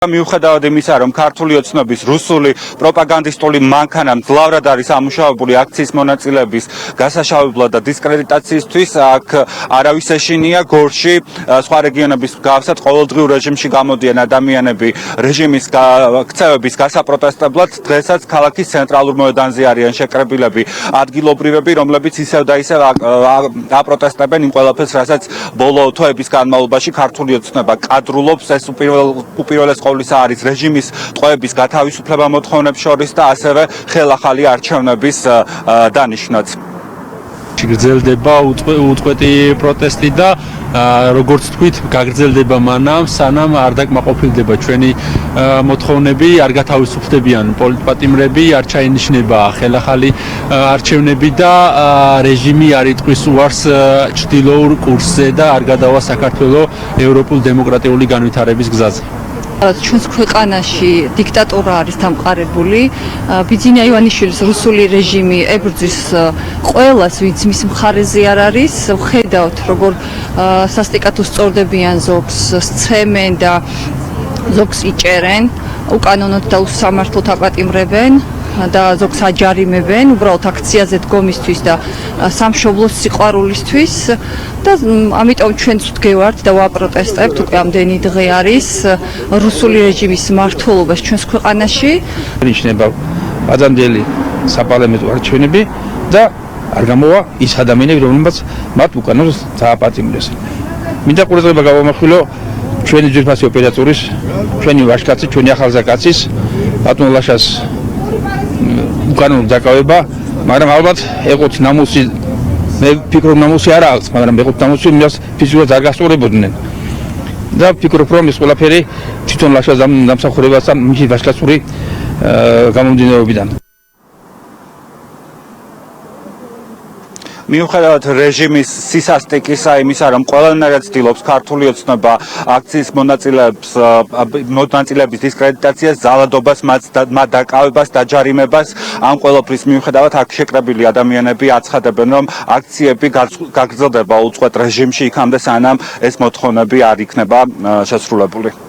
მიუხედავად იმისა, რომ ქართული ოცნების რუსული პროპაგანდისტული მანქანა მძლავრად არის ამუშავებული აქციის მონაწილეების გასაშავებლად და დისკრედიტაციისთვის, აქ არავის ეშინია გორში, სხვა რეგიონების გავსად ყოველდღიურ რეჟიმში გამოდიან ადამიანები რეჟიმის ქცევების გასაპროტესტებლად. დღესაც ქალაქის ცენტრალურ მოედანზე არიან შეკრებილები ადგილობრივები, რომლებიც ისევ და ისევ აპროტესტებენ იმ ყველაფერს, რასაც ბოლო თვეების განმავლობაში ქართული ოცნება კადრულობს. ეს უპირველეს ყოვლისა არის რეჟიმის ტყვეების გათავისუფლება მოთხოვნებს შორის და ასევე ხელახალი არჩევნების დანიშვნაც. გრძელდება უწყვეტი პროტესტი და როგორც თქვით, გაგრძელდება მანამ, სანამ არ დაკმაყოფილდება ჩვენი მოთხოვნები, არ გათავისუფლებიან პოლიტპატიმრები, არ ჩაინიშნება ხელახალი არჩევნები და რეჟიმი არ იტყვის უარს ჩრდილოურ კურსზე და არ გადავა საქართველოს ევროპულ დემოკრატიული განვითარების გზაზე. ჩვენს ქვეყანაში დიქტატურა არის დამყარებული. ბიძინა ივანიშვილის რუსული რეჟიმი ებრძვის ყველას, ვინც მის მხარეზე არ არის. ხედავთ, როგორ სასტიკად უსწორდებიან ზოგს, სცემენ და ზოგს იჭერენ, უკანონოდ და უსამართლოდ აპატიმრებენ და ზოგს აჯარიმებენ, უბრალოდ აქციაზე დგომისთვის და სამშობლოს სიყვარულისთვის და ამიტომ ჩვენც ვდგევართ და ვაპროტესტებთ, უკვე ამდენი დღე არის რუსული რეჟიმის მმართველობას ჩვენს ქვეყანაში. ნიშნება ადამდელი საპარლამენტო არჩევნები და არ გამოვა ის ადამიანები, რომლებიც მათ უკანონოდ დააპატიმრეს. მინდა ყურადღება გავამახვილო ჩვენი ძვირფასი ოპერატორის, ჩვენი ვაჟკაცის, ჩვენი ახალგაზრდაკაცის ბატონ ლაშას უკანონო დაკავება, მაგრამ ალბათ ეყოთ ნამუსი, მე ვფიქრობ ნამუსი არ აქვს, მაგრამ ეყოთ ნამუსი იმას ფიზიკურად არ გასწორებოდნენ. და ვფიქრობ, რომ ეს ყველაფერი თვითონ ლაშას დამსახურებასთან მისი ვაჟკაცური გამომდინარეობიდან. მიუხედავად რეჟიმის სისასტიკისა, იმისა, რომ ყველანაირად ცდილობს ქართული ოცნება აქციის მონაწილეების დისკრედიტაციას, ზალადობას, მათ დაკავებას, დაჯარიმებას, ამ ყველაფრის მიუხედავად აქ შეკრებილი ადამიანები აცხადებენ, რომ აქციები გაგრძელდება უწყვეტ რეჟიმში იქამდე, სანამ ეს მოთხოვნები არ იქნება შესრულებული.